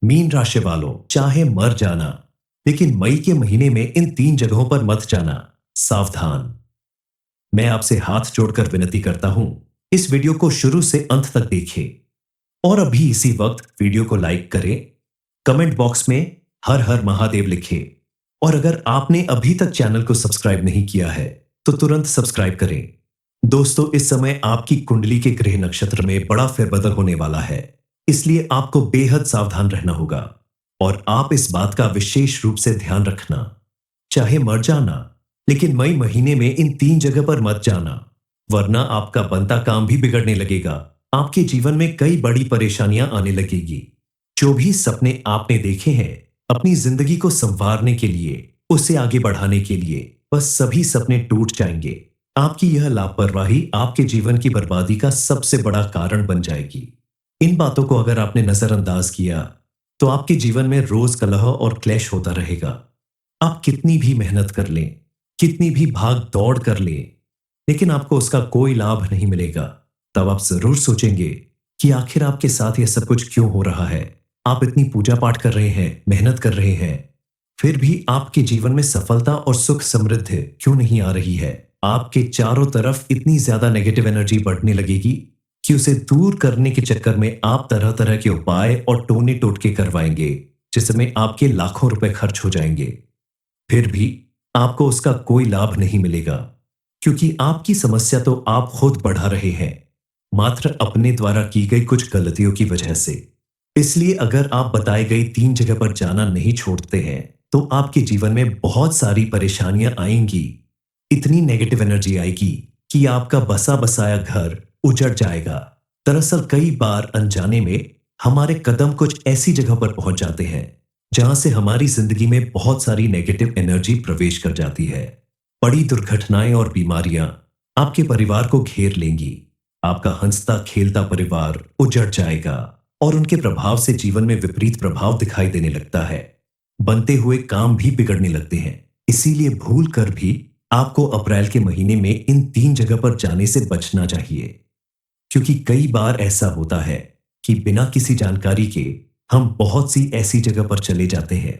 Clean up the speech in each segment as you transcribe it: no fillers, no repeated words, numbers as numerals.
Mean राशि वालों, चाहे मर जाना, लेकिन मई के महीने में इन 3 जगहों पर मत जाना। सावधान। मैं आपसे हाथ जोड़कर विनती करता हूं, इस वीडियो को शुरू से अंत तक देखें और अभी इसी वक्त वीडियो को लाइक करें, कमेंट बॉक्स में हर हर महादेव लिखें और अगर आपने अभी तक चैनल को सब्सक्राइब नहीं किया है तो तुरंत सब्सक्राइब करें। दोस्तों, इस समय आपकी कुंडली के ग्रह नक्षत्र में बड़ा फेरबदल होने वाला है, इसलिए आपको बेहद सावधान रहना होगा और आप इस बात का विशेष रूप से ध्यान रखना। चाहे मर जाना, लेकिन मई महीने में इन 3 जगह पर मत जाना, वरना आपका बनता काम भी बिगड़ने लगेगा। आपके जीवन में कई बड़ी परेशानियां आने लगेगी। जो भी सपने आपने देखे हैं अपनी जिंदगी को संवारने के लिए, उसे आगे बढ़ाने के लिए, बस सभी सपने टूट जाएंगे। आपकी यह लापरवाही आपके जीवन की बर्बादी का सबसे बड़ा कारण बन जाएगी। इन बातों को अगर आपने नजरअंदाज किया तो आपके जीवन में रोज कलह और क्लेश होता रहेगा। आप कितनी भी मेहनत कर लें, कितनी भी भाग दौड़ कर लें, लेकिन आपको उसका कोई लाभ नहीं मिलेगा। तब आप जरूर सोचेंगे कि आखिर आपके साथ यह सब कुछ क्यों हो रहा है। आप इतनी पूजा पाठ कर रहे हैं, मेहनत कर रहे हैं, फिर भी आपके जीवन में सफलता और सुख समृद्धि क्यों नहीं आ रही है। आपके चारों तरफ इतनी ज्यादा नेगेटिव एनर्जी बढ़ने लगेगी कि उसे दूर करने के चक्कर में आप तरह तरह के उपाय और टोने टोटके करवाएंगे, जिसमें आपके लाखों रुपए खर्च हो जाएंगे। फिर भी आपको उसका कोई लाभ नहीं मिलेगा, क्योंकि आपकी समस्या तो आप खुद बढ़ा रहे हैं, मात्र अपने द्वारा की गई कुछ गलतियों की वजह से। इसलिए अगर आप बताई गई 3 जगह पर जाना नहीं छोड़ते हैं तो आपके जीवन में बहुत सारी परेशानियां आएंगी। इतनी नेगेटिव एनर्जी आएगी कि आपका बसा बसाया घर उजड़ जाएगा। दरअसल कई बार अनजाने में हमारे कदम कुछ ऐसी जगह पर पहुंच जाते हैं जहां से हमारी जिंदगी में बहुत सारी नेगेटिव एनर्जी प्रवेश कर जाती है। बड़ी दुर्घटनाएं और बीमारियां आपके परिवार को घेर लेंगी। आपका हंसता खेलता परिवार उजड़ जाएगा और उनके प्रभाव से जीवन में विपरीत प्रभाव दिखाई देने लगता है। बनते हुए काम भी बिगड़ने लगते हैं। इसीलिए भूल कर भी आपको अप्रैल के महीने में इन 3 जगह पर जाने से बचना चाहिए, क्योंकि कई बार ऐसा होता है कि बिना किसी जानकारी के हम बहुत सी ऐसी जगह पर चले जाते हैं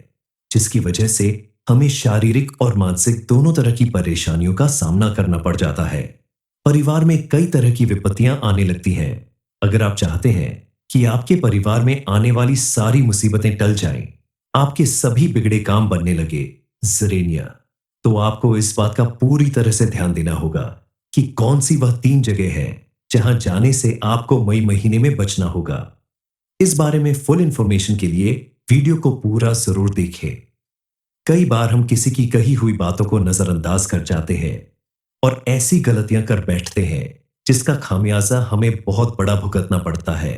जिसकी वजह से हमें शारीरिक और मानसिक दोनों तरह की परेशानियों का सामना करना पड़ जाता है। परिवार में कई तरह की विपत्तियां आने लगती हैं। अगर आप चाहते हैं कि आपके परिवार में आने वाली सारी मुसीबतें टल जाएं, आपके सभी बिगड़े काम बनने लगे ज़रेनिया, तो आपको इस बात का पूरी तरह से ध्यान देना होगा कि कौन सी वह 3 जगह है जहां जाने से आपको मई महीने में बचना होगा। इस बारे में फुल इंफॉर्मेशन के लिए वीडियो को पूरा जरूर देखें। कई बार हम किसी की कही हुई बातों को नजरअंदाज कर जाते हैं और ऐसी गलतियां कर बैठते हैं जिसका खामियाजा हमें बहुत बड़ा भुगतना पड़ता है।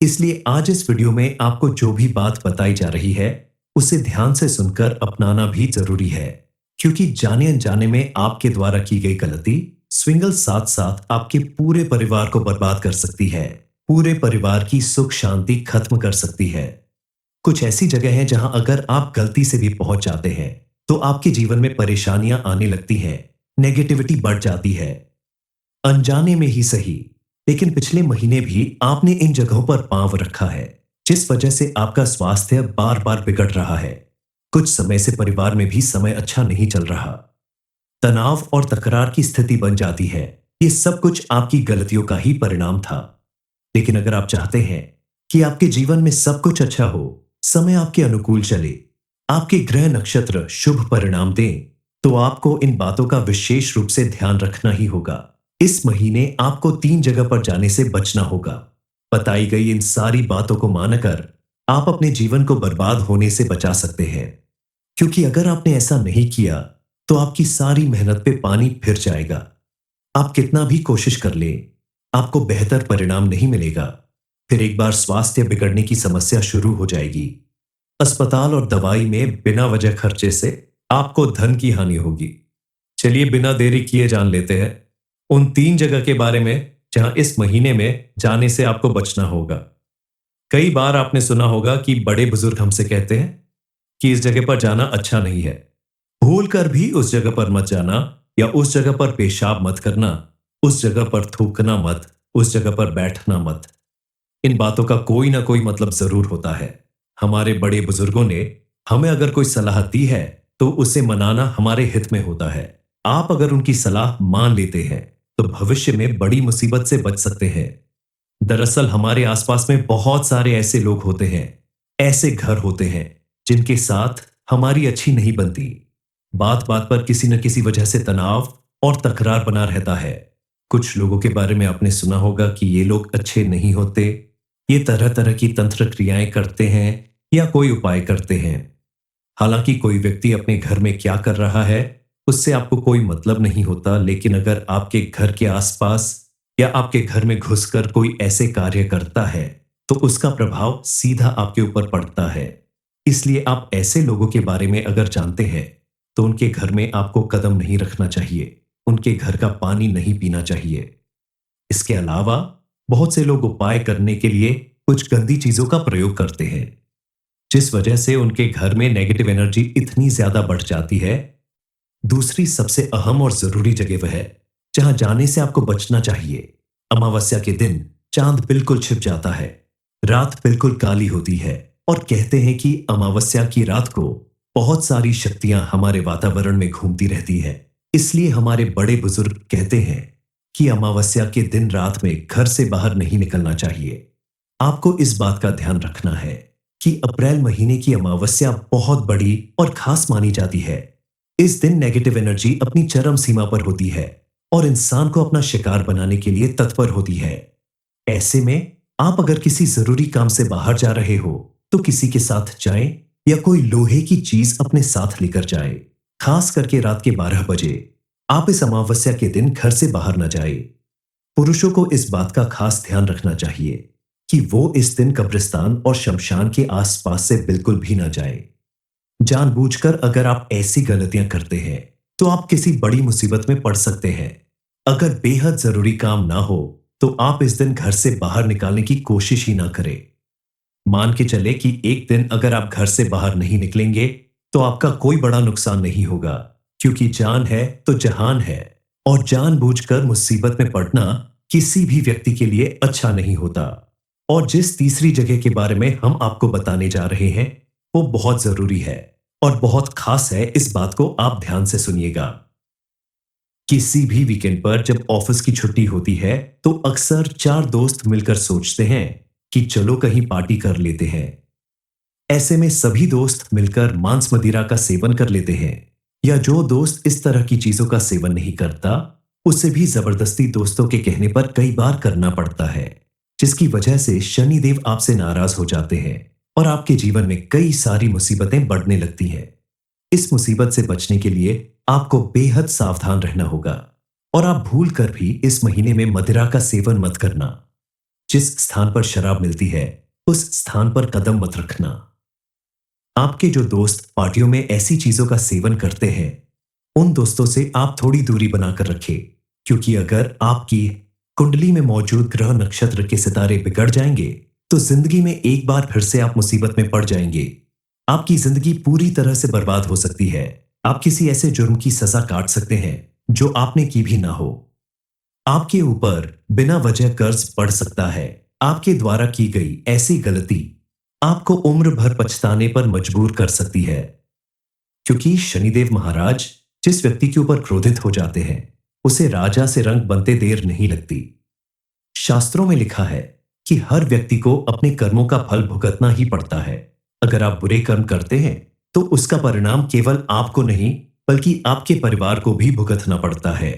इसलिए आज इस वीडियो में आपको जो भी बात बताई जा रही है उसे ध्यान से सुनकर अपनाना भी जरूरी है, क्योंकि जाने अनजाने में आपके द्वारा की गई गलती स्विंगल साथ साथ आपके पूरे परिवार को बर्बाद कर सकती है, पूरे परिवार की सुख शांति खत्म कर सकती है। कुछ ऐसी जगह है जहां अगर आप गलती से भी पहुंच जाते हैं तो आपके जीवन में परेशानियां आने लगती हैं, नेगेटिविटी बढ़ जाती है। अनजाने में ही सही, लेकिन पिछले महीने भी आपने इन जगहों पर पांव रखा है, जिस वजह से आपका स्वास्थ्य बार बार बिगड़ रहा है। कुछ समय से परिवार में भी समय अच्छा नहीं चल रहा, तनाव और तकरार की स्थिति बन जाती है। ये सब कुछ आपकी गलतियों का ही परिणाम था। लेकिन अगर आप चाहते हैं कि आपके जीवन में सब कुछ अच्छा हो, समय आपके अनुकूल चले, आपके ग्रह नक्षत्र शुभ परिणाम दें, तो आपको इन बातों का विशेष रूप से ध्यान रखना ही होगा। इस महीने आपको 3 जगह पर जाने से बचना होगा। बताई गई इन सारी बातों को मानकर आप अपने जीवन को बर्बाद होने से बचा सकते हैं, क्योंकि अगर आपने ऐसा नहीं किया तो आपकी सारी मेहनत पे पानी फिर जाएगा। आप कितना भी कोशिश कर लें, आपको बेहतर परिणाम नहीं मिलेगा। फिर एक बार स्वास्थ्य बिगड़ने की समस्या शुरू हो जाएगी। अस्पताल और दवाई में बिना वजह खर्चे से आपको धन की हानि होगी। चलिए बिना देरी किए जान लेते हैं उन 3 जगह के बारे में जहां इस महीने में जाने से आपको बचना होगा। कई बार आपने सुना होगा कि बड़े बुजुर्ग हमसे कहते हैं कि इस जगह पर जाना अच्छा नहीं है, भूल कर भी उस जगह पर मत जाना, या उस जगह पर पेशाब मत करना, उस जगह पर थूकना मत, उस जगह पर बैठना मत। इन बातों का कोई ना कोई मतलब जरूर होता है। हमारे बड़े बुजुर्गों ने हमें अगर कोई सलाह दी है तो उसे मनाना हमारे हित में होता है। आप अगर उनकी सलाह मान लेते हैं तो भविष्य में बड़ी मुसीबत से बच सकते हैं। दरअसल हमारे आसपास में बहुत सारे ऐसे लोग होते हैं, ऐसे घर होते हैं जिनके साथ हमारी अच्छी नहीं बनती। बात बात पर किसी न किसी वजह से तनाव और तकरार बना रहता है। कुछ लोगों के बारे में आपने सुना होगा कि ये लोग अच्छे नहीं होते, ये तरह तरह की तंत्र क्रियाएं करते हैं या कोई उपाय करते हैं। हालांकि कोई व्यक्ति अपने घर में क्या कर रहा है उससे आपको कोई मतलब नहीं होता, लेकिन अगर आपके घर के आसपास या आपके घर में घुसकर कोई ऐसे कार्य करता है तो उसका प्रभाव सीधा आपके ऊपर पड़ता है। इसलिए आप ऐसे लोगों के बारे में अगर जानते हैं तो उनके घर में आपको कदम नहीं रखना चाहिए, उनके घर का पानी नहीं पीना चाहिए। इसके अलावा बहुत से लोग उपाय करने के लिए कुछ गंदी चीजों का प्रयोग करते हैं, जिस वजह से उनके घर में नेगेटिव एनर्जी इतनी ज्यादा बढ़ जाती है। दूसरी सबसे अहम और जरूरी जगह वह है जहां जाने से आपको बचना चाहिए। अमावस्या के दिन चांद बिल्कुल छिप जाता है, रात बिल्कुल काली होती है और कहते हैं कि अमावस्या की रात को बहुत सारी शक्तियां हमारे वातावरण में घूमती रहती है। इसलिए हमारे बड़े बुजुर्ग कहते हैं कि अमावस्या के दिन रात में घर से बाहर नहीं निकलना चाहिए। आपको इस बात का ध्यान रखना है कि अप्रैल महीने की अमावस्या बहुत बड़ी और खास मानी जाती है। इस दिन नेगेटिव एनर्जी अपनी चरम सीमा पर होती है और इंसान को अपना शिकार बनाने के लिए तत्पर होती है। ऐसे में आप अगर किसी जरूरी काम से बाहर जा रहे हो तो किसी के साथ जाएं या कोई लोहे की चीज अपने साथ लेकर जाएं। खास करके रात के 12 बजे आप इस अमावस्या के दिन घर से बाहर न जाएं। पुरुषों को इस बात का खास ध्यान रखना चाहिए कि वो इस दिन कब्रिस्तान और शमशान के आसपास से बिल्कुल भी ना जाए। जानबूझकर अगर आप ऐसी गलतियां करते हैं तो आप किसी बड़ी मुसीबत में पड़ सकते हैं। अगर बेहद जरूरी काम ना हो तो आप इस दिन घर से बाहर निकालने की कोशिश ही ना करें। मान के चले कि एक दिन अगर आप घर से बाहर नहीं निकलेंगे तो आपका कोई बड़ा नुकसान नहीं होगा, क्योंकि जान है तो जहान है और जानबूझकर मुसीबत में पड़ना किसी भी व्यक्ति के लिए अच्छा नहीं होता। और जिस तीसरी जगह के बारे में हम आपको बताने जा रहे हैं वो बहुत जरूरी है और बहुत खास है, इस बात को आप ध्यान से सुनिएगा। किसी भी वीकेंड पर जब ऑफिस की छुट्टी होती है तो अक्सर 4 दोस्त मिलकर सोचते हैं कि चलो कहीं पार्टी कर लेते हैं। ऐसे में सभी दोस्त मिलकर मांस मदिरा का सेवन कर लेते हैं, या जो दोस्त इस तरह की चीजों का सेवन नहीं करता उसे भी जबरदस्ती दोस्तों के कहने पर कई बार करना पड़ता है, जिसकी वजह से शनिदेव आपसे नाराज हो जाते हैं और आपके जीवन में कई सारी मुसीबतें बढ़ने लगती हैं। इस मुसीबत से बचने के लिए आपको बेहद सावधान रहना होगा और आप भूल कर भी इस महीने में मदिरा का सेवन मत करना। जिस स्थान पर शराब मिलती है उस स्थान पर कदम मत रखना। आपके जो दोस्त पार्टियों में ऐसी चीजों का सेवन करते हैं उन दोस्तों से आप थोड़ी दूरी बनाकर रखें, क्योंकि अगर आपकी कुंडली में मौजूद ग्रह नक्षत्र के सितारे बिगड़ जाएंगे तो जिंदगी में एक बार फिर से आप मुसीबत में पड़ जाएंगे। आपकी जिंदगी पूरी तरह से बर्बाद हो सकती है। आप किसी ऐसे जुर्म की सजा काट सकते हैं जो आपने की भी ना हो। आपके ऊपर बिना वजह कर्ज पड़ सकता है। आपके द्वारा की गई ऐसी गलती आपको उम्र भर पछताने पर मजबूर कर सकती है, क्योंकि शनिदेव महाराज जिस व्यक्ति के ऊपर क्रोधित हो जाते हैं उसे राजा से रंग बनते देर नहीं लगती। शास्त्रों में लिखा है कि हर व्यक्ति को अपने कर्मों का फल भुगतना ही पड़ता है। अगर आप बुरे कर्म करते हैं तो उसका परिणाम केवल आपको नहीं बल्कि आपके परिवार को भी भुगतना पड़ता है।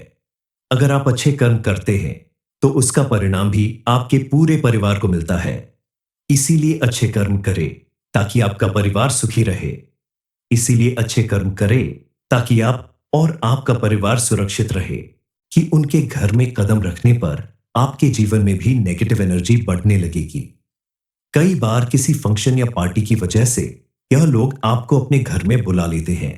अगर आप अच्छे कर्म करते हैं तो उसका परिणाम भी आपके पूरे परिवार को मिलता है। इसीलिए अच्छे कर्म करें ताकि आपका परिवार सुखी रहे। इसीलिए अच्छे कर्म करें ताकि आप और आपका परिवार सुरक्षित रहे, कि उनके घर में कदम रखने पर आपके जीवन में भी नेगेटिव एनर्जी बढ़ने लगेगी। कई बार किसी फंक्शन या पार्टी की वजह से यह लोग आपको अपने घर में बुला लेते हैं।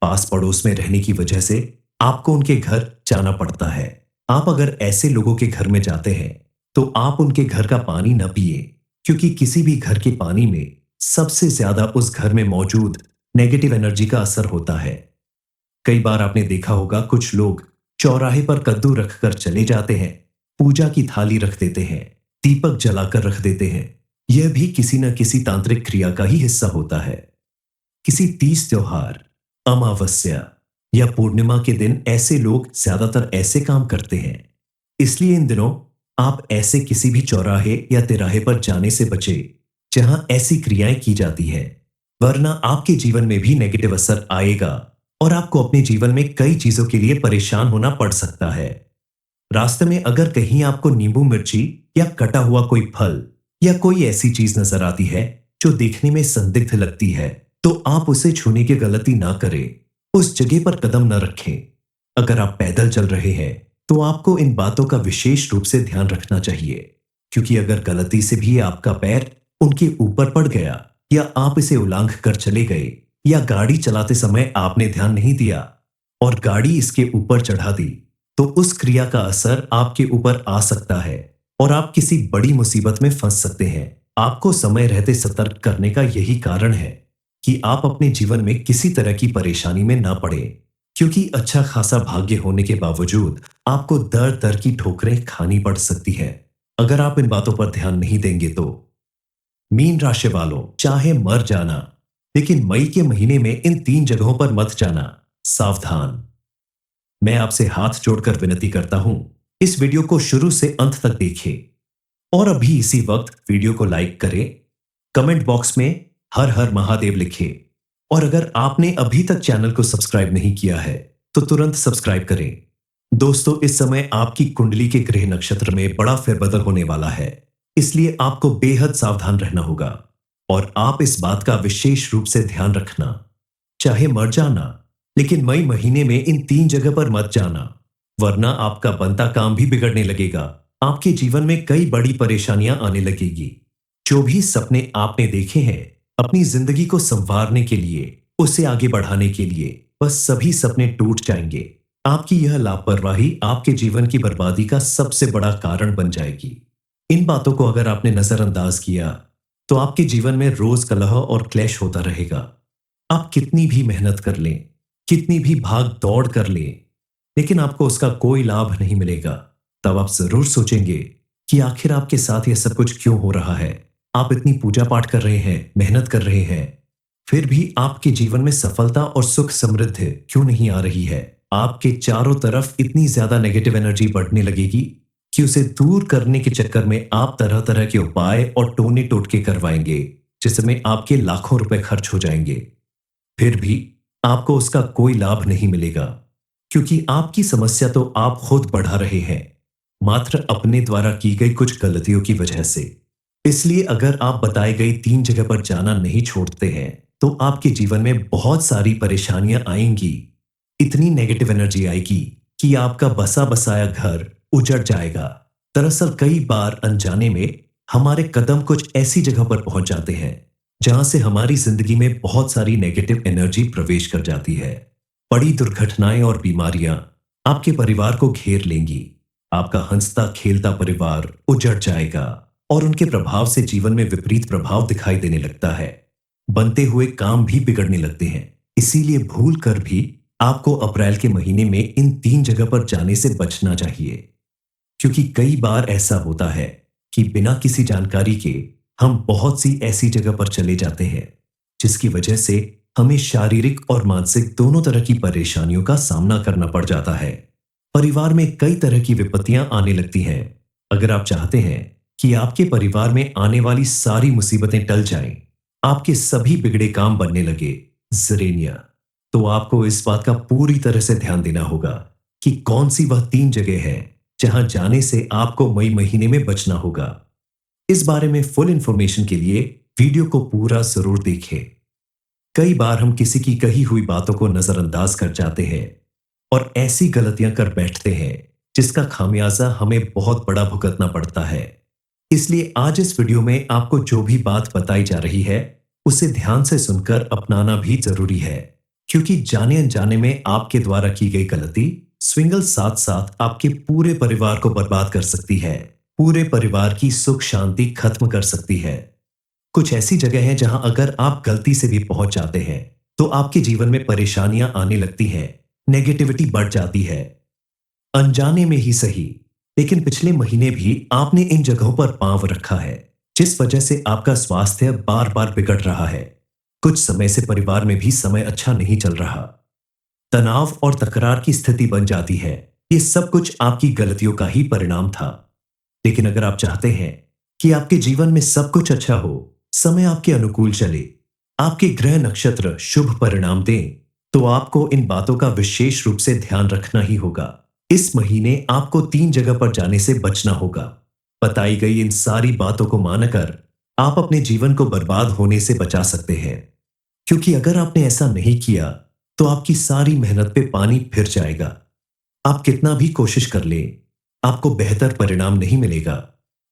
पास पड़ोस में रहने की वजह से आपको उनके घर जाना पड़ता है। आप अगर ऐसे लोगों के घर में जाते हैं तो आप उनके घर का पानी न पिए, क्योंकि किसी भी घर के पानी में सबसे ज्यादा उस घर में मौजूद नेगेटिव एनर्जी का असर होता है। कई बार आपने देखा होगा कुछ लोग चौराहे पर कद्दू रखकर चले जाते हैं, पूजा की थाली रख देते हैं, दीपक जलाकर रख देते हैं, यह भी किसी न किसी तांत्रिक क्रिया का ही हिस्सा होता है। किसी तीज त्योहार, अमावस्या या पूर्णिमा के दिन ऐसे लोग ज्यादातर ऐसे काम करते हैं। इसलिए इन दिनों आप ऐसे किसी भी चौराहे या तिराहे पर जाने से बचे जहां ऐसी क्रियाएं की जाती है, वरना आपके जीवन में भी नेगेटिव असर आएगा और आपको अपने जीवन में कई चीजों के लिए परेशान होना पड़ सकता है। रास्ते में अगर कहीं आपको नींबू मिर्ची या कटा हुआ कोई फल या कोई ऐसी चीज नजर आती है जो देखने में संदिग्ध लगती है, तो आप उसे छूने की गलती ना करें, उस जगह पर कदम न रखें। अगर आप पैदल चल रहे हैं तो आपको इन बातों का विशेष रूप से ध्यान रखना चाहिए, क्योंकि अगर गलती से भी आपका पैर उनके ऊपर पड़ गया या आप इसे उलांघ कर चले गए या गाड़ी चलाते समय आपने ध्यान नहीं दिया और गाड़ी इसके ऊपर चढ़ा दी, तो उस क्रिया का असर आपके ऊपर आ सकता है और आप किसी बड़ी मुसीबत में फंस सकते हैं। आपको समय रहते सतर्क करने का यही कारण है कि आप अपने जीवन में किसी तरह की परेशानी में ना पड़े, क्योंकि अच्छा खासा भाग्य होने के बावजूद आपको दर दर की ठोकरें खानी पड़ सकती है अगर आप इन बातों पर ध्यान नहीं देंगे तो। मीन राशि वालों, चाहे मर जाना, लेकिन मई के महीने में इन 3 जगहों पर मत जाना। सावधान। मैं आपसे हाथ जोड़कर विनती करता हूं, इस वीडियो को शुरू से अंत तक देखें और अभी इसी वक्त वीडियो को लाइक करें, कमेंट बॉक्स में हर हर महादेव लिखें और अगर आपने अभी तक चैनल को सब्सक्राइब नहीं किया है तो तुरंत सब्सक्राइब करें। दोस्तों, इस समय आपकी कुंडली के ग्रह नक्षत्र में बड़ा फेरबदल होने वाला है, इसलिए आपको बेहद सावधान रहना होगा और आप इस बात का विशेष रूप से ध्यान रखना। चाहे मर जाना, लेकिन मई महीने में इन 3 जगह पर मत जाना, वरना आपका बनता काम भी बिगड़ने लगेगा। आपके जीवन में कई बड़ी परेशानियां आने लगेगी। जो भी सपने आपने देखे हैं अपनी जिंदगी को संवारने के लिए, उसे आगे बढ़ाने के लिए, बस सभी सपने टूट जाएंगे। आपकी यह लापरवाही आपके जीवन की बर्बादी का सबसे बड़ा कारण बन जाएगी। इन बातों को अगर आपने नजरअंदाज किया तो आपके जीवन में रोज कलह और क्लेश होता रहेगा। आप कितनी भी मेहनत कर लें, कितनी भी भाग दौड़ कर लें, लेकिन आपको उसका कोई लाभ नहीं मिलेगा। तब आप जरूर सोचेंगे कि आखिर आपके साथ यह सब कुछ क्यों हो रहा है। आप इतनी पूजा पाठ कर रहे हैं, मेहनत कर रहे हैं, फिर भी आपके जीवन में सफलता और सुख समृद्धि क्यों नहीं आ रही है। आपके चारों तरफ इतनी ज्यादा नेगेटिव एनर्जी बढ़ने लगेगी कि उसे दूर करने के चक्कर में आप तरह तरह के उपाय और टोने टोटके करवाएंगे, जिसमें आपके लाखों रुपए खर्च हो जाएंगे। फिर भी आपको उसका कोई लाभ नहीं मिलेगा, क्योंकि आपकी समस्या तो आप खुद बढ़ा रहे हैं, मात्र अपने द्वारा की गई कुछ गलतियों की वजह से। इसलिए अगर आप बताई गई 3 जगह पर जाना नहीं छोड़ते हैं तो आपके जीवन में बहुत सारी परेशानियां आएंगी। इतनी नेगेटिव एनर्जी आएगी कि आपका बसा बसाया घर उजड़ जाएगा। दरअसल कई बार अनजाने में हमारे कदम कुछ ऐसी जगह पर पहुंच जाते हैं जहां से हमारी जिंदगी में बहुत सारी नेगेटिव एनर्जी प्रवेश कर जाती है। बड़ी दुर्घटनाएं और बीमारियां आपके परिवार को घेर लेंगी। आपका हंसता खेलता परिवार उजड़ जाएगा और उनके प्रभाव से जीवन में विपरीत प्रभाव दिखाई देने लगता है। बनते हुए काम भी बिगड़ने लगते हैं। इसीलिए भूल कर भी आपको अप्रैल के महीने में इन 3 जगह पर जाने से बचना चाहिए, क्योंकि कई बार ऐसा होता है कि बिना किसी जानकारी के हम बहुत सी ऐसी जगह पर चले जाते हैं जिसकी वजह से हमें शारीरिक और मानसिक दोनों तरह की परेशानियों का सामना करना पड़ जाता है। परिवार में कई तरह की विपत्तियां आने लगती हैं। अगर आप चाहते हैं कि आपके परिवार में आने वाली सारी मुसीबतें टल जाएं, आपके सभी बिगड़े काम बनने लगे ज़रेनिया, तो आपको इस बात का पूरी तरह से ध्यान देना होगा कि कौन सी वह 3 जगह है जहां जाने से आपको मई महीने में बचना होगा। इस बारे में फुल इंफॉर्मेशन के लिए वीडियो को पूरा जरूर देखें। कई बार हम किसी की कही हुई बातों को नजरअंदाज कर जाते हैं और ऐसी गलतियां कर बैठते हैं जिसका खामियाजा हमें बहुत बड़ा भुगतना पड़ता है। इसलिए आज इस वीडियो में आपको जो भी बात बताई जा रही है उसे ध्यान से सुनकर अपनाना भी जरूरी है, क्योंकि जाने अनजाने में आपके द्वारा की गई गलती स्विंगल साथ साथ आपके पूरे परिवार को बर्बाद कर सकती है, पूरे परिवार की सुख शांति खत्म कर सकती है। कुछ ऐसी जगह है जहां अगर आप गलती से भी पहुंच जाते हैं तो आपके जीवन में परेशानियां आने लगती हैं, नेगेटिविटी बढ़ जाती है। अनजाने में ही सही, लेकिन पिछले महीने भी आपने इन जगहों पर पांव रखा है, जिस वजह से आपका स्वास्थ्य बार बार बिगड़ रहा है। कुछ समय से परिवार में भी समय अच्छा नहीं चल रहा। तनाव और तकरार की स्थिति बन जाती है। ये सब कुछ आपकी गलतियों का ही परिणाम था। लेकिन अगर आप चाहते हैं कि आपके जीवन में सब कुछ अच्छा हो, समय आपके अनुकूल चले, आपके ग्रह नक्षत्र शुभ परिणाम दें, तो आपको इन बातों का विशेष रूप से ध्यान रखना ही होगा। इस महीने आपको 3 जगह पर जाने से बचना होगा। बताई गई इन सारी बातों को मानकर आप अपने जीवन को बर्बाद होने से बचा सकते हैं। क्योंकि अगर आपने ऐसा नहीं किया, तो आपकी सारी मेहनत पे पानी फिर जाएगा। आप कितना भी कोशिश कर लें, आपको बेहतर परिणाम नहीं मिलेगा।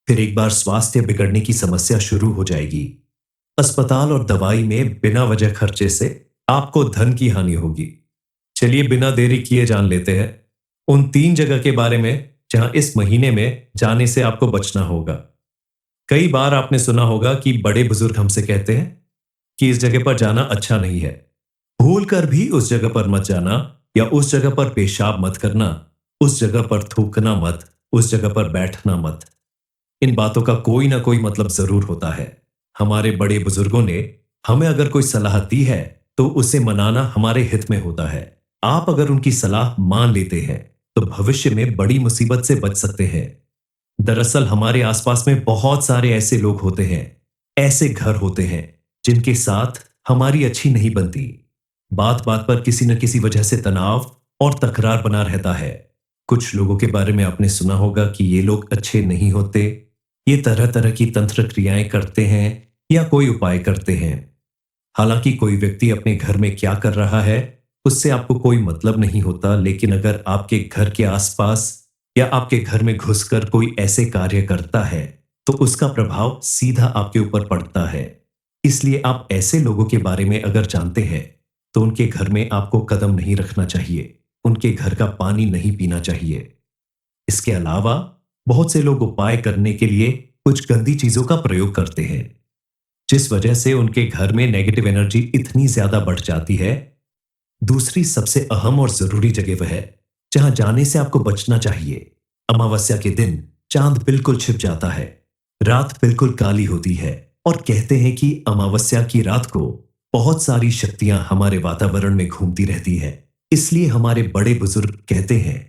फिर एक बार स्वास्थ्य बिगड़ने की समस्या शुरू हो जाएगी। अस्पताल और दवाई में बिना वजह खर्चे से आपको धन की हानि होगी। चलिए बिना देरी किए जान लेते हैं उन 3 जगह के बारे में जहां इस महीने में जाने से आपको बचना होगा। कई बार आपने सुना होगा कि बड़े बुजुर्ग हमसे कहते हैं कि इस जगह पर जाना अच्छा नहीं है। भूल कर भी उस जगह पर मत जाना, या उस जगह पर पेशाब मत करना, उस जगह पर थूकना मत, उस जगह पर बैठना मत। इन बातों का कोई ना कोई मतलब जरूर होता है। हमारे बड़े बुजुर्गों ने हमें अगर कोई सलाह दी है, तो उसे मनाना हमारे हित में होता है। आप अगर उनकी सलाह मान लेते हैं, तो भविष्य में बड़ी मुसीबत से बच सकते हैं। दरअसल हमारे आसपास में बहुत सारे ऐसे लोग होते हैं, ऐसे घर होते हैं जिनके साथ हमारी अच्छी नहीं बनती। बात बात पर किसी न किसी वजह से तनाव और तकरार बना रहता है। कुछ लोगों के बारे में आपने सुना होगा कि ये लोग अच्छे नहीं होते, ये तरह तरह की तंत्र क्रियाएं करते हैं या कोई उपाय करते हैं। हालांकि कोई व्यक्ति अपने घर में क्या कर रहा है, उससे आपको कोई मतलब नहीं होता, लेकिन अगर आपके घर के आसपास या आपके घर में घुसकर कोई ऐसे कार्य करता है, तो उसका प्रभाव सीधा आपके ऊपर पड़ता है। इसलिए आप ऐसे लोगों के बारे में अगर जानते हैं, तो उनके घर में आपको कदम नहीं रखना चाहिए, उनके घर का पानी नहीं पीना चाहिए। इसके अलावा बहुत से लोग उपाय करने के लिए कुछ गंदी चीजों का प्रयोग करते हैं, जिस वजह से उनके घर में नेगेटिव एनर्जी इतनी ज्यादा बढ़ जाती है। दूसरी सबसे अहम और जरूरी जगह वह है जहां जाने से आपको बचना चाहिए। अमावस्या के दिन चांद बिल्कुल छिप जाता है, रात बिल्कुल काली होती है, और कहते हैं कि अमावस्या की रात को बहुत सारी शक्तियां हमारे वातावरण में घूमती रहती है। इसलिए हमारे बड़े बुजुर्ग कहते हैं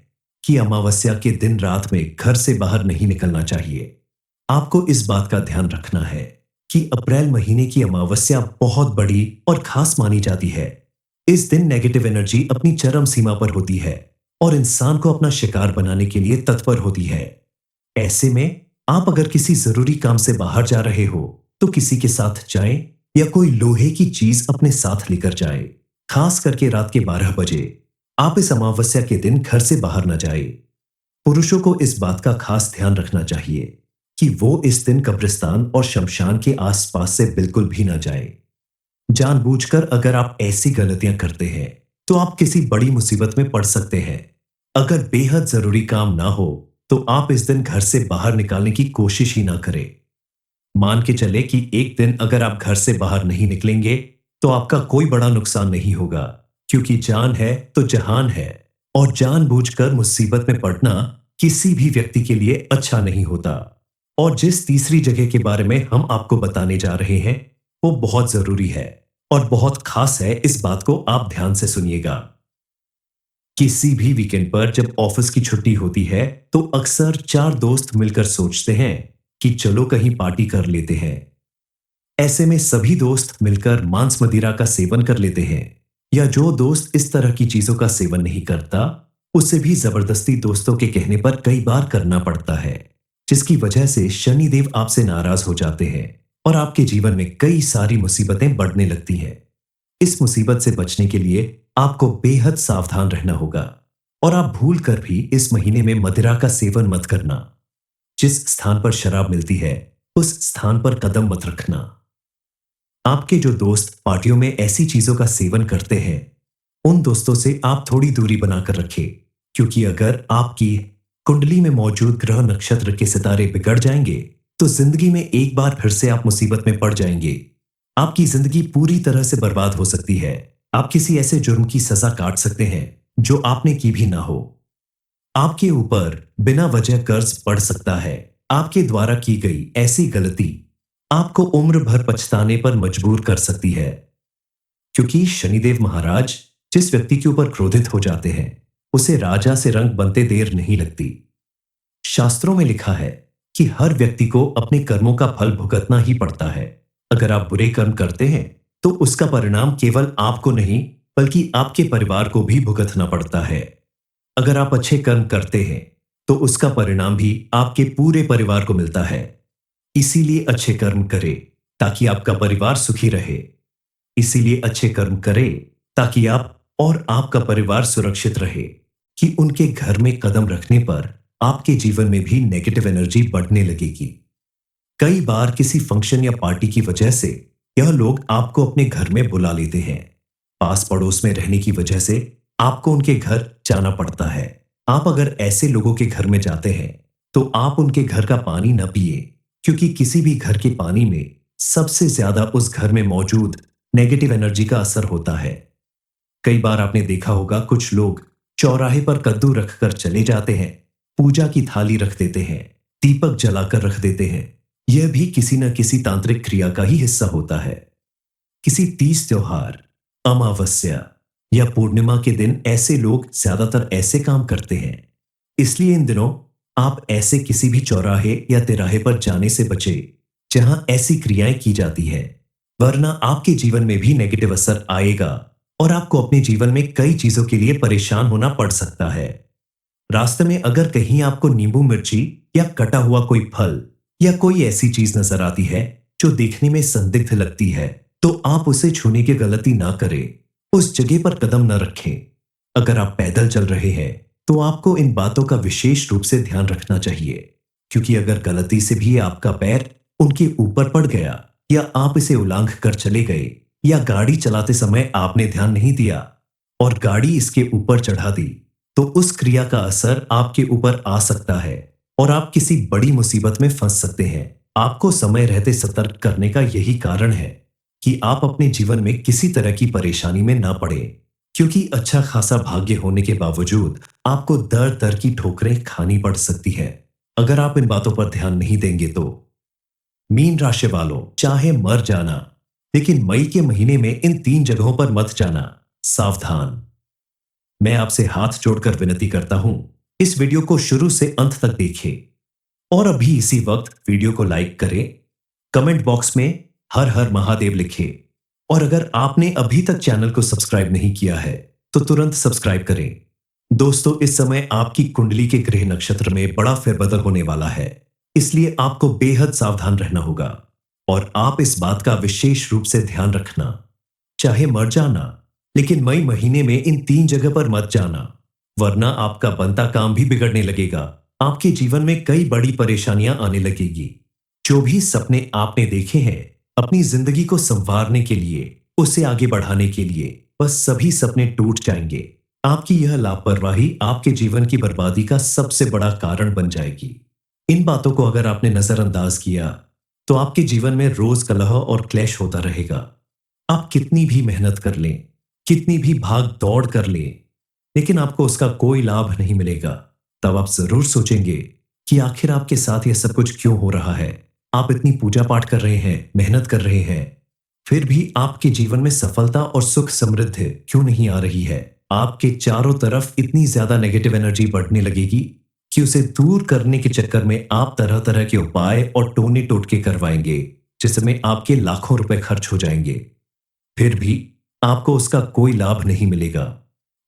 कि अमावस्या के दिन रात में घर से बाहर नहीं निकलना चाहिए। आपको इस बात का ध्यान रखना है कि अप्रैल महीने की अमावस्या बहुत बड़ी और खास मानी जाती है। इस दिन नेगेटिव एनर्जी अपनी चरम सीमा पर होती है और इंसान को अपना शिकार बनाने के लिए तत्पर होती है। ऐसे में आप अगर किसी जरूरी काम से बाहर जा रहे हो, तो किसी के साथ जाएं या कोई लोहे की चीज अपने साथ लेकर जाएं। खास करके रात के 12 बजे आप इस अमावस्या के दिन घर से बाहर न जाएं। पुरुषों को इस बात का खास ध्यान रखना चाहिए कि वो इस दिन कब्रिस्तान और शमशान के आसपास से बिल्कुल भी न जाएं। जानबूझकर अगर आप ऐसी गलतियां करते हैं, तो आप किसी बड़ी मुसीबत में पड़ सकते हैं। अगर बेहद जरूरी काम ना हो, तो आप इस दिन घर से बाहर निकालने की कोशिश ही ना करें। मान के चले कि एक दिन अगर आप घर से बाहर नहीं निकलेंगे, तो आपका कोई बड़ा नुकसान नहीं होगा, क्योंकि जान है तो जहान है, और जानबूझकर मुसीबत में पड़ना किसी भी व्यक्ति के लिए अच्छा नहीं होता। और जिस तीसरी जगह के बारे में हम आपको बताने जा रहे हैं, वो बहुत जरूरी है और बहुत खास है। इस बात को आप ध्यान से सुनिएगा। किसी भी वीकेंड पर जब ऑफिस की छुट्टी होती है, तो अक्सर 4 दोस्त मिलकर सोचते हैं कि चलो कहीं पार्टी कर लेते हैं। ऐसे में सभी दोस्त मिलकर मांस मदिरा का सेवन कर लेते हैं, या जो दोस्त इस तरह की चीजों का सेवन नहीं करता, उसे भी जबरदस्ती दोस्तों के कहने पर कई बार करना पड़ता है, जिसकी वजह से शनिदेव आपसे नाराज हो जाते हैं और आपके जीवन में कई सारी मुसीबतें बढ़ने लगती हैं। इस मुसीबत से बचने के लिए आपको बेहद सावधान रहना होगा, और आप भूल कर भी इस महीने में मदिरा का सेवन मत करना। जिस स्थान पर शराब मिलती है, उस स्थान पर कदम मत रखना। आपके जो दोस्त पार्टियों में ऐसी चीजों का सेवन करते हैं, उन दोस्तों से आप थोड़ी दूरी बनाकर रखें, क्योंकि अगर आपकी कुंडली में मौजूद ग्रह नक्षत्र के सितारे बिगड़ जाएंगे, तो जिंदगी में एक बार फिर से आप मुसीबत में पड़ जाएंगे। आपकी जिंदगी पूरी तरह से बर्बाद हो सकती है। आप किसी ऐसे जुर्म की सजा काट सकते हैं जो आपने की भी ना हो। आपके ऊपर बिना वजह कर्ज पड़ सकता है। आपके द्वारा की गई ऐसी गलती आपको उम्र भर पछताने पर मजबूर कर सकती है, क्योंकि शनिदेव महाराज जिस व्यक्ति के ऊपर क्रोधित हो जाते हैं, उसे राजा से रंग बनते देर नहीं लगती। शास्त्रों में लिखा है कि हर व्यक्ति को अपने कर्मों का फल भुगतना ही पड़ता है। अगर आप बुरे कर्म करते हैं, तो उसका परिणाम केवल आपको नहीं, बल्कि आपके परिवार को भी भुगतना पड़ता है। अगर आप अच्छे कर्म करते हैं, तो उसका परिणाम भी आपके पूरे परिवार को मिलता है। इसीलिए अच्छे कर्म करें, ताकि आपका परिवार सुखी रहे। इसीलिए अच्छे कर्म करें, ताकि आप और आपका परिवार सुरक्षित रहे। कि उनके घर में कदम रखने पर आपके जीवन में भी नेगेटिव एनर्जी बढ़ने लगेगी। कई बार किसी फंक्शन या पार्टी की वजह से यह लोग आपको अपने घर में बुला लेते हैं। पास पड़ोस में रहने की वजह से आपको उनके घर जाना पड़ता है। आप अगर ऐसे लोगों के घर में जाते हैं, तो आप उनके घर का पानी न पिए, क्योंकि किसी भी घर के पानी में सबसे ज्यादा उस घर में मौजूद नेगेटिव एनर्जी का असर होता है। कई बार आपने देखा होगा, कुछ लोग चौराहे पर कद्दू रखकर चले जाते हैं, पूजा की थाली रख देते हैं, दीपक जलाकर रख देते हैं। यह भी किसी न किसी तांत्रिक क्रिया का ही हिस्सा होता है। किसी तीज त्योहार, अमावस्या या पूर्णिमा के दिन ऐसे लोग ज्यादातर ऐसे काम करते हैं। इसलिए इन दिनों आप ऐसे किसी भी चौराहे या तिराहे पर जाने से बचे, जहां ऐसी क्रियाएं की जाती है, वरना आपके जीवन में भी नेगेटिव असर आएगा और आपको अपने जीवन में कई चीजों के लिए परेशान होना पड़ सकता है। रास्ते में अगर कहीं आपको नींबू मिर्ची या कटा हुआ कोई फल या कोई ऐसी चीज नजर आती है जो देखने में संदिग्ध लगती है, तो आप उसे छूने की गलती ना करें, उस जगह पर कदम न रखें। अगर आप पैदल चल रहे हैं, तो आपको इन बातों का विशेष रूप से ध्यान रखना चाहिए, क्योंकि अगर गलती से भी आपका पैर उनके ऊपर पड़ गया या आप इसे उलांघ कर चले गए, या गाड़ी चलाते समय आपने ध्यान नहीं दिया और गाड़ी इसके ऊपर चढ़ा दी, तो उस क्रिया का असर आपके ऊपर आ सकता है और आप किसी बड़ी मुसीबत में फंस सकते हैं। आपको समय रहते सतर्क करने का यही कारण है कि आप अपने जीवन में किसी तरह की परेशानी में ना पड़े, क्योंकि अच्छा खासा भाग्य होने के बावजूद आपको दर दर की ठोकरें खानी पड़ सकती है, अगर आप इन बातों पर ध्यान नहीं देंगे तो। मीन राशि वालों, चाहे मर जाना, लेकिन मई के महीने में इन 3 जगहों पर मत जाना। सावधान। मैं आपसे हाथ जोड़कर विनती करता हूं, इस वीडियो को शुरू से अंत तक देखें और अभी इसी वक्त वीडियो को लाइक करें, कमेंट बॉक्स में हर हर महादेव लिखें, और अगर आपने अभी तक चैनल को सब्सक्राइब नहीं किया है, तो तुरंत सब्सक्राइब करें। दोस्तों, इस समय आपकी कुंडली के ग्रह नक्षत्र में बड़ा फेरबदल होने वाला है, इसलिए आपको बेहद सावधान रहना होगा और आप इस बात का विशेष रूप से ध्यान रखना। चाहे मर जाना, लेकिन मई महीने में इन 3 जगह पर मत जाना, वरना आपका बनता काम भी बिगड़ने लगेगा। आपके जीवन में कई बड़ी परेशानियां आने लगेगी। जो भी सपने आपने देखे हैं अपनी जिंदगी को संवारने के लिए, उसे आगे बढ़ाने के लिए, बस सभी सपने टूट जाएंगे। आपकी यह लापरवाही आपके जीवन की बर्बादी का सबसे बड़ा कारण बन जाएगी। इन बातों को अगर आपने नजरअंदाज किया, तो आपके जीवन में रोज कलह और क्लेश होता रहेगा। आप कितनी भी मेहनत कर लें, कितनी भी भाग दौड़ कर लें, लेकिन आपको उसका कोई लाभ नहीं मिलेगा। तब आप जरूर सोचेंगे कि आखिर आपके साथ यह सब कुछ क्यों हो रहा है। आप इतनी पूजा पाठ कर रहे हैं, मेहनत कर रहे हैं, फिर भी आपके जीवन में सफलता और सुख समृद्धि क्यों नहीं आ रही है। आपके चारों तरफ इतनी ज्यादा नेगेटिव एनर्जी बढ़ने लगेगी कि उसे दूर करने के चक्कर में आप तरह तरह के उपाय और टोने टोटके करवाएंगे, जिसमें आपके लाखों रुपए खर्च हो जाएंगे। फिर भी आपको उसका कोई लाभ नहीं मिलेगा,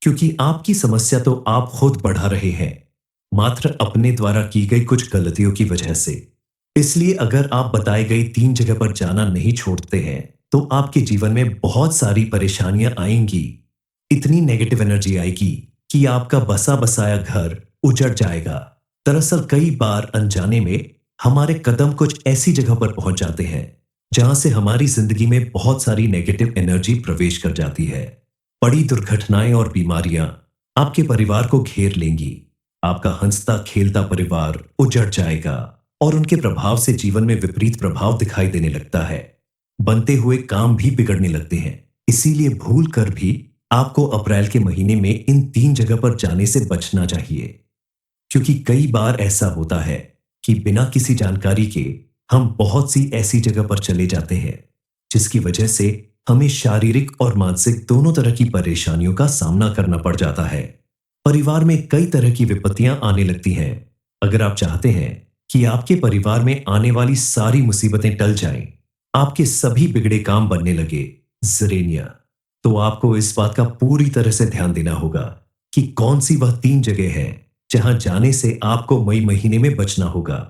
क्योंकि आपकी समस्या तो आप खुद बढ़ा रहे हैं, मात्र अपने द्वारा की गई कुछ गलतियों की वजह से। इसलिए अगर आप बताई गई 3 जगह पर जाना नहीं छोड़ते हैं, तो आपके जीवन में बहुत सारी परेशानियां आएंगी। इतनी नेगेटिव एनर्जी आएगी कि आपका बसा बसाया घर उजड़ जाएगा। दरअसल कई बार अनजाने में हमारे कदम कुछ ऐसी जगह पर पहुंच जाते हैं, जहां से हमारी जिंदगी में बहुत सारी नेगेटिव एनर्जी प्रवेश कर जाती है। बड़ी दुर्घटनाएं और बीमारियां आपके परिवार को घेर लेंगी। आपका हंसता खेलता परिवार उजड़ जाएगा और उनके प्रभाव से जीवन में विपरीत प्रभाव दिखाई देने लगता है। बनते हुए काम भी बिगड़ने लगते हैं। इसीलिए भूल कर भी आपको अप्रैल के महीने में इन 3 जगह पर जाने से बचना चाहिए, क्योंकि कई बार ऐसा होता है कि बिना किसी जानकारी के हम बहुत सी ऐसी जगह पर चले जाते हैं जिसकी वजह से हमें शारीरिक और मानसिक दोनों तरह की परेशानियों का सामना करना पड़ जाता है। परिवार में कई तरह की विपत्तियां आने लगती हैं। अगर आप चाहते हैं कि आपके परिवार में आने वाली सारी मुसीबतें टल जाएं, आपके सभी बिगड़े काम बनने लगे ज़रेनिया, तो आपको इस बात का पूरी तरह से ध्यान देना होगा कि कौन सी वह 3 जगह है जहां जाने से आपको मई महीने में बचना होगा।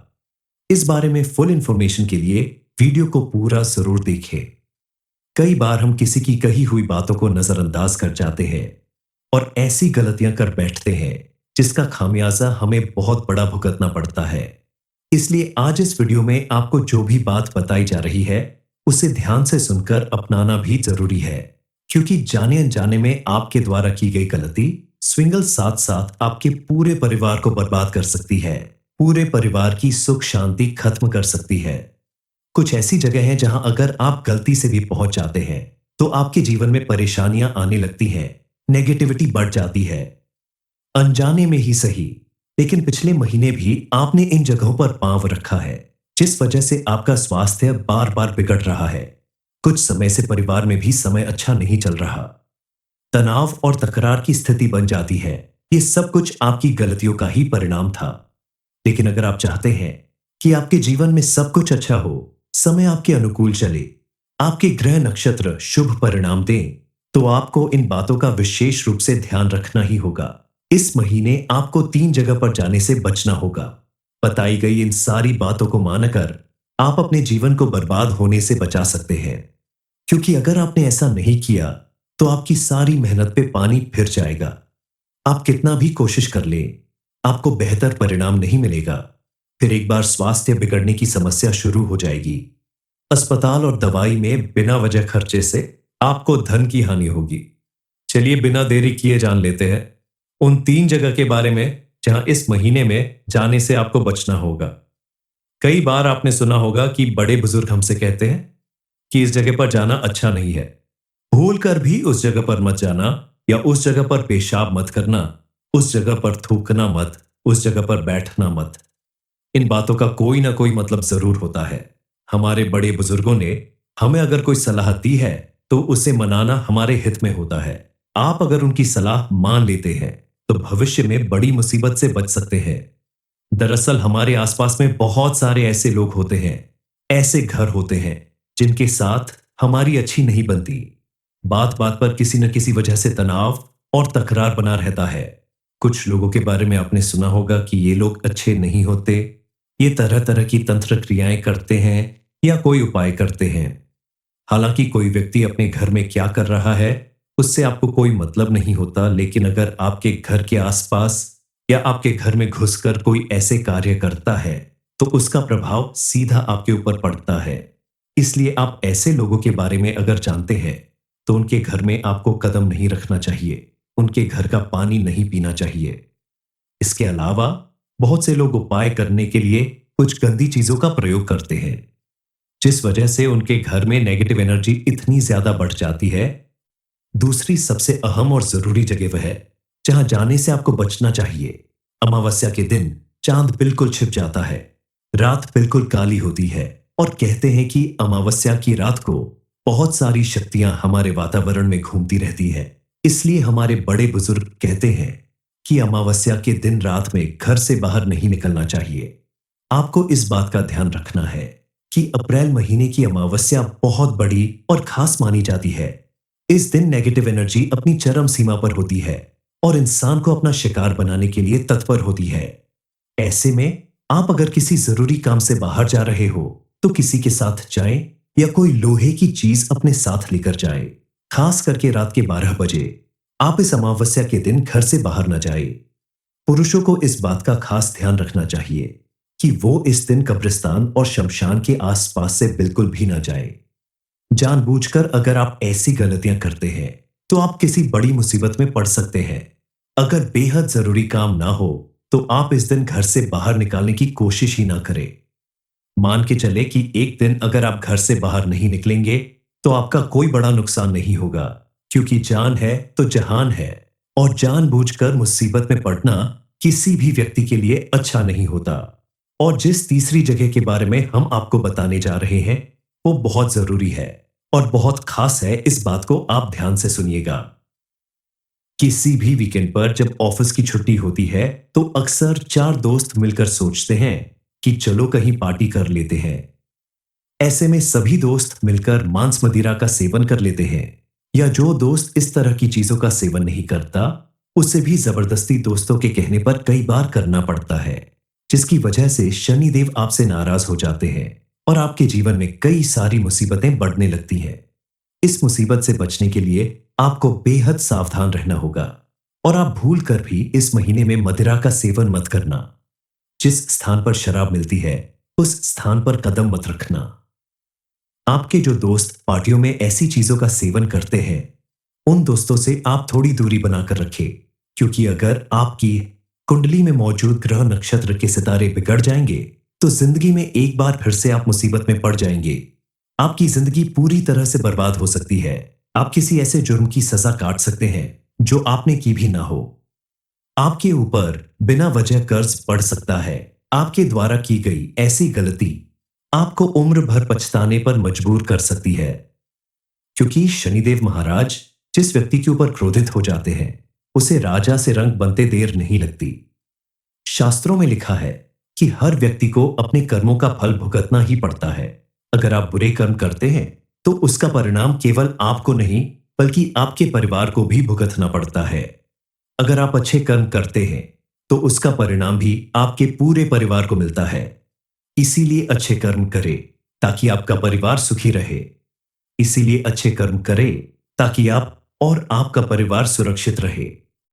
इस बारे में फुल इंफॉर्मेशन के लिए वीडियो को पूरा जरूर देखें। कई बार हम किसी की कही हुई बातों को नजरअंदाज कर जाते हैं और ऐसी गलतियां कर बैठते हैं जिसका खामियाजा हमें बहुत बड़ा भुगतना पड़ता है। इसलिए आज इस वीडियो में आपको जो भी बात बताई जा रही है उसे ध्यान से सुनकर अपनाना भी जरूरी है, क्योंकि जाने अनजाने में आपके द्वारा की गई गलती स्विंगल साथ साथ आपके पूरे परिवार को बर्बाद कर सकती है, पूरे परिवार की सुख शांति खत्म कर सकती है। कुछ ऐसी जगह है जहां अगर आप गलती से भी पहुंच जाते हैं तो आपके जीवन में परेशानियां आने लगती हैं, नेगेटिविटी बढ़ जाती है। अनजाने में ही सही, लेकिन पिछले महीने भी आपने इन जगहों पर पांव रखा है, जिस वजह से आपका स्वास्थ्य बार बार बिगड़ रहा है। कुछ समय से परिवार में भी समय अच्छा नहीं चल रहा, तनाव और तकरार की स्थिति बन जाती है। ये सब कुछ आपकी गलतियों का ही परिणाम था। लेकिन अगर आप चाहते हैं कि आपके जीवन में सब कुछ अच्छा हो, समय आपके अनुकूल चले, आपके ग्रह नक्षत्र शुभ परिणाम दें, तो आपको इन बातों का विशेष रूप से ध्यान रखना ही होगा। इस महीने आपको 3 जगह पर जाने से बचना होगा। बताई गई इन सारी बातों को मानकर आप अपने जीवन को बर्बाद होने से बचा सकते हैं, क्योंकि अगर आपने ऐसा नहीं किया तो आपकी सारी मेहनत पे पानी फिर जाएगा। आप कितना भी कोशिश कर लें, आपको बेहतर परिणाम नहीं मिलेगा। फिर एक बार स्वास्थ्य बिगड़ने की समस्या शुरू हो जाएगी। अस्पताल और दवाई में बिना वजह खर्चे से आपको धन की हानि होगी। चलिए बिना देरी किए जान लेते हैं उन 3 जगह के बारे में जहां इस महीने में जाने से आपको बचना होगा। कई बार आपने सुना होगा कि बड़े बुजुर्ग हमसे कहते हैं कि इस जगह पर जाना अच्छा नहीं है, भूल कर भी उस जगह पर मत जाना, या उस जगह पर पेशाब मत करना, उस जगह पर थूकना मत, उस जगह पर बैठना मत। इन बातों का कोई ना कोई मतलब जरूर होता है। हमारे बड़े बुजुर्गों ने हमें अगर कोई सलाह दी है तो उसे मनाना हमारे हित में होता है। आप अगर उनकी सलाह मान लेते हैं तो भविष्य में बड़ी मुसीबत से बच सकते हैं। दरअसल हमारे आसपास में बहुत सारे ऐसे लोग होते हैं, ऐसे घर होते हैं जिनके साथ हमारी अच्छी नहीं बनती। बात बात पर किसी न किसी वजह से तनाव और तकरार बना रहता है। कुछ लोगों के बारे में आपने सुना होगा कि ये लोग अच्छे नहीं होते, ये तरह तरह की तंत्र क्रियाएं करते हैं या कोई उपाय करते हैं। हालांकि कोई व्यक्ति अपने घर में क्या कर रहा है उससे आपको कोई मतलब नहीं होता, लेकिन अगर आपके घर के आसपास या आपके घर में घुसकर कोई ऐसे कार्य करता है तो उसका प्रभाव सीधा आपके ऊपर पड़ता है। इसलिए आप ऐसे लोगों के बारे में अगर जानते हैं तो उनके घर में आपको कदम नहीं रखना चाहिए, उनके घर का पानी नहीं पीना चाहिए। इसके अलावा बहुत से लोग उपाय करने के लिए कुछ गंदी चीजों का प्रयोग करते हैं, जिस वजह से उनके घर में नेगेटिव एनर्जी इतनी ज्यादा बढ़ जाती है। दूसरी सबसे अहम और जरूरी जगह वह है जहां जाने से आपको बचना चाहिए। अमावस्या के दिन चांद बिल्कुल छिप जाता है, रात बिल्कुल काली होती है और कहते हैं कि अमावस्या की रात को बहुत सारी शक्तियां हमारे वातावरण में घूमती रहती है। इसलिए हमारे बड़े बुजुर्ग कहते हैं कि अमावस्या के दिन रात में घर से बाहर नहीं निकलना चाहिए। आपको इस बात का ध्यान रखना है कि अप्रैल महीने की अमावस्या बहुत बड़ी और खास मानी जाती है। इस दिन नेगेटिव एनर्जी अपनी चरम सीमा पर होती है और इंसान को अपना शिकार बनाने के लिए तत्पर होती है। ऐसे में आप अगर किसी जरूरी काम से बाहर जा रहे हो तो किसी के साथ जाएं या कोई लोहे की चीज अपने साथ लेकर जाएं। खास करके रात के 12 बजे आप इस अमावस्या के दिन घर से बाहर न जाए। पुरुषों को इस बात का खास ध्यान रखना चाहिए कि वो इस दिन कब्रिस्तान और शमशान के आसपास से बिल्कुल भी न जाए। जानबूझकर अगर आप ऐसी गलतियां करते हैं तो आप किसी बड़ी मुसीबत में पड़ सकते हैं। अगर बेहद जरूरी काम ना हो तो आप इस दिन घर से बाहर निकालने की कोशिश ही ना करें। मान के चले कि एक दिन अगर आप घर से बाहर नहीं निकलेंगे तो आपका कोई बड़ा नुकसान नहीं होगा, क्योंकि जान है तो जहान है और जानबूझकर मुसीबत में पड़ना किसी भी व्यक्ति के लिए अच्छा नहीं होता। और जिस तीसरी जगह के बारे में हम आपको बताने जा रहे हैं वो बहुत जरूरी है और बहुत खास है। इस बात को आप ध्यान से सुनिएगा। किसी भी वीकेंड पर जब ऑफिस की छुट्टी होती है तो अक्सर चार दोस्त मिलकर सोचते हैं कि चलो कहीं पार्टी कर लेते हैं। ऐसे में सभी दोस्त मिलकर मांस मदिरा का सेवन कर लेते हैं, या जो दोस्त इस तरह की चीजों का सेवन नहीं करता उसे भी जबरदस्ती दोस्तों के कहने पर कई बार करना पड़ता है, जिसकी वजह से शनिदेव आपसे नाराज हो जाते हैं और आपके जीवन में कई सारी मुसीबतें बढ़ने लगती हैं। इस मुसीबत से बचने के लिए आपको बेहद सावधान रहना होगा और आप भूल कर भी इस महीने में मदिरा का सेवन मत करना। जिस स्थान पर शराब मिलती है उस स्थान पर कदम मत रखना। आपके जो दोस्त पार्टियों में ऐसी चीजों का सेवन करते हैं उन दोस्तों से आप थोड़ी दूरी बनाकर रखें, क्योंकि अगर आपकी कुंडली में मौजूद ग्रह नक्षत्र के सितारे बिगड़ जाएंगे तो जिंदगी में एक बार फिर से आप मुसीबत में पड़ जाएंगे। आपकी जिंदगी पूरी तरह से बर्बाद हो सकती है। आप किसी ऐसे जुर्म की सजा काट सकते हैं जो आपने की भी ना हो। आपके ऊपर बिना वजह कर्ज पड़ सकता है। आपके द्वारा की गई ऐसी गलती आपको उम्र भर पछताने पर मजबूर कर सकती है, क्योंकि शनिदेव महाराज जिस व्यक्ति के ऊपर क्रोधित हो जाते हैं उसे राजा से रंग बनते देर नहीं लगती। शास्त्रों में लिखा है कि हर व्यक्ति को अपने कर्मों का फल भुगतना ही पड़ता है। अगर आप बुरे कर्म करते हैं तो उसका परिणाम केवल आपको नहीं बल्कि आपके परिवार को भी भुगतना पड़ता है। अगर आप अच्छे कर्म करते हैं तो उसका परिणाम भी आपके पूरे परिवार को मिलता है। इसीलिए अच्छे कर्म करें ताकि आपका परिवार सुखी रहे। इसीलिए अच्छे कर्म करें ताकि आप और आपका परिवार सुरक्षित रहे।